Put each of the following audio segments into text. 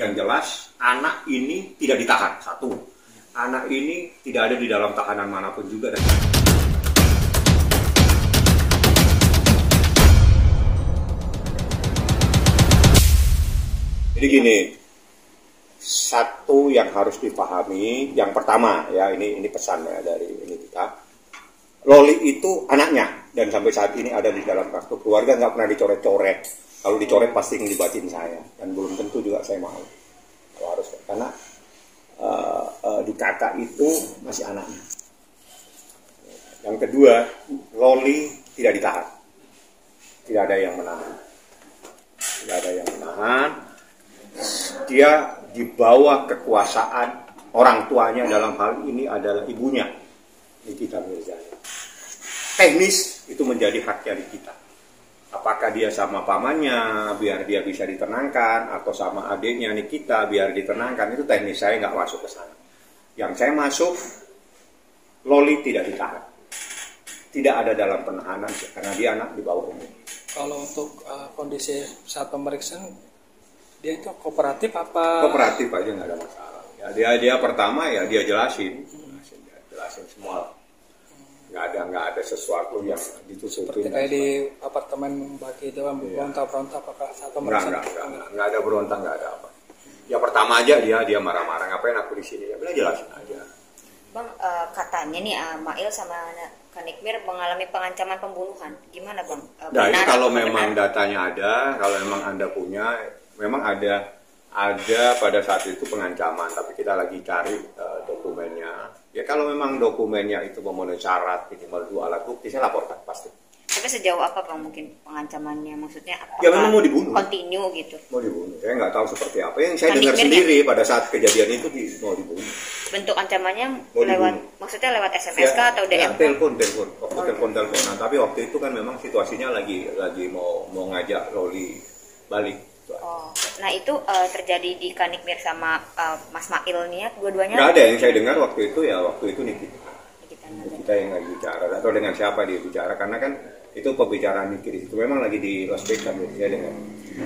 Yang jelas anak ini tidak ditahan. Satu, anak ini tidak ada di dalam tahanan manapun juga. Jadi gini, satu yang harus dipahami, yang pertama ya, ini pesannya dari ini kita, Loli itu anaknya dan sampai saat ini ada di dalam kartu keluarga, nggak pernah dicoret-coret. Kalau dicoret pasti ngelibatin saya dan belum tentu juga saya mau. Kalau harus, karena di kakak itu masih anaknya. Yang kedua, Loli tidak ditahan, tidak ada yang menahan, tidak ada yang menahan. Dia di bawah kekuasaan orang tuanya, dalam hal ini adalah ibunya, Nikita Mirzani. Teknis itu menjadi haknya Nikita. Apakah dia sama pamannya biar dia bisa ditenangkan, atau sama adiknya Nikita biar ditenangkan, itu teknis, saya nggak masuk ke sana. Yang saya masuk, Loli tidak ditahan, tidak ada dalam penahanan karena dia anak di bawah umur. Kalau untuk kondisi saat pemeriksaan, dia itu kooperatif apa? Kooperatif aja, nggak ada masalah. Ya, dia pertama ya dia jelasin semua. Nggak ada sesuatu yang ditutupin. Seperti kayak di apartemen bagi itu, berontak-berontak apakah saat pemeriksaan? Nggak ada berontak, nggak ada apa. Ya pertama aja dia marah-marah, ngapain aku di sini? Ya bilang jelasin aja. Bang, katanya nih Mail sama Kak Nikmir mengalami pengancaman pembunuhan. Gimana Bang? Nah ini kalau memang datanya ada, kalau memang Anda punya, memang ada pada saat itu pengancaman, tapi kita lagi cari dokumennya. Ya kalau memang dokumennya itu memenuhi syarat minimal 2 alat bukti, saya laporkan pasti. Tapi sejauh apa Bang mungkin pengancamannya? Maksudnya apa? Ya memang mau dibunuh. Continue gitu. Mau dibunuh. Saya nggak tahu seperti apa. Yang saya dengar sendiri pada saat kejadian itu mau dibunuh. Bentuk ancamannya mau lewat, dibunuh. Maksudnya lewat SMS kah atau DM? Ya, telepon. Waktu telepon. Tapi waktu itu kan memang situasinya lagi mau ngajak Loli balik. Oh, nah itu terjadi di Kak Nikmir sama Mas Mail nih ya, dua-duanya? Nggak ada yang saya dengar waktu itu Nikita yang lagi bicara, atau dengan siapa dia bicara, karena kan itu pembicaraan Nikita itu memang lagi di Las Vegas, saya dengar.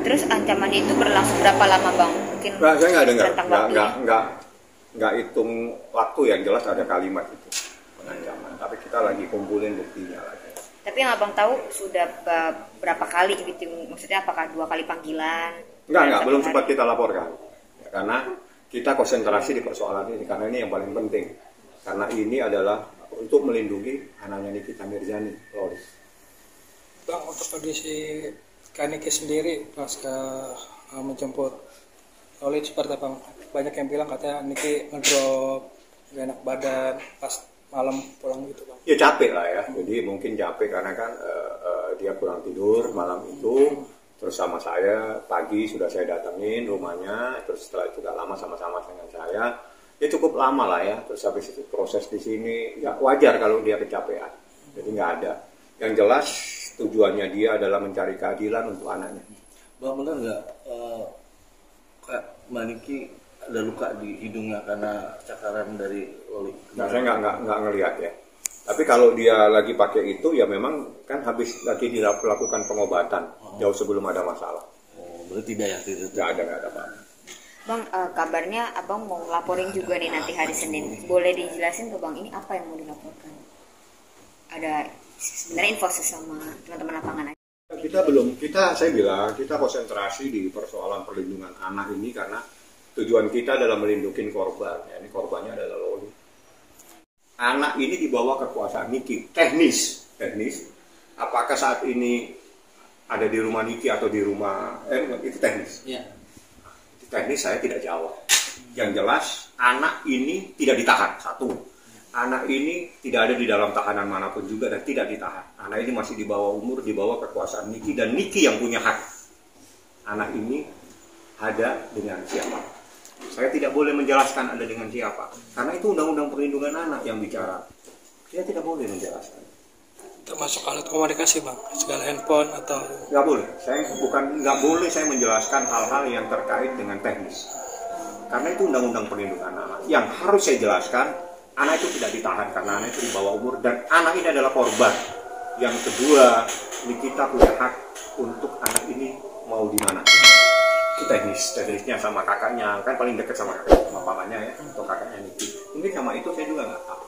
Terus ancamannya itu berlangsung berapa lama Bang? Mungkin nah, saya nggak dengar, nggak hitung waktu, yang jelas ada kalimat itu pengancaman. Tapi kita lagi kumpulin buktinya lagi. Tapi yang Abang tahu sudah berapa kali gitu? Maksudnya apakah 2 kali panggilan? Enggak, belum sempat kita laporkan. Ya, karena kita konsentrasi di persoalan ini, karena ini yang paling penting. Karena ini adalah untuk melindungi anaknya Nikita Mirzani, Loli. Bang, untuk kondisi Kak Niki sendiri pas menjemput Loli seperti apa? Banyak yang bilang katanya Niki ngedrop, gak enak badan pas malam pulang gitu Bang. Ya capek lah ya, jadi mungkin capek karena kan dia kurang tidur malam itu. Terus sama saya pagi sudah saya datengin rumahnya, terus setelah itu gak lama sama-sama dengan saya. Ya cukup lama lah ya, terus habis itu proses di sini, ya wajar kalau dia kecapean. Jadi nggak ada. Yang jelas tujuannya dia adalah mencari keadilan untuk anaknya. Bang, benar nggak Kak Mbak Niki ada luka di hidungnya karena cakaran dari Loli? Nah, saya nggak ngelihat ya. Tapi kalau dia lagi pakai itu, ya memang kan habis lagi dilakukan pengobatan jauh sebelum ada masalah. Oh, berarti tidak ya? Nggak ada apa. Bang, kabarnya Abang mau laporin juga nih nanti hari Senin. Boleh dijelasin ke Bang, ini apa yang mau dilaporkan? Ada sebenarnya info sama teman-teman lapangan aja. Saya bilang kita konsentrasi di persoalan perlindungan anak ini karena tujuan kita adalah melindungi korban. Ya, ini korbannya adalah Loli. Anak ini di bawah kekuasaan Niki. Teknis. Apakah saat ini ada di rumah Niki atau di rumah itu teknis? Ya. Teknis saya tidak jawab. Yang jelas anak ini tidak ditahan. Satu, anak ini tidak ada di dalam tahanan manapun juga dan tidak ditahan. Anak ini masih di bawah umur, di bawah kekuasaan Niki, dan Niki yang punya hak. Anak ini ada dengan siapa? Saya tidak boleh menjelaskan ada dengan siapa, karena itu undang-undang perlindungan anak yang bicara. Saya tidak boleh menjelaskan. Termasuk alat komunikasi Bang, segala handphone atau? Nggak boleh. Nggak boleh saya menjelaskan hal-hal yang terkait dengan teknis. Karena itu undang-undang perlindungan anak. Yang harus saya jelaskan, anak itu tidak ditahan karena anak itu di bawah umur dan anak ini adalah korban. Yang kedua, Nikita punya hak untuk anak ini mau di mana. Itu teknisnya sama kakaknya, kan paling dekat sama kakaknya, sama pamannya ya, atau kakaknya Niki. Mungkin sama itu saya juga nggak tahu.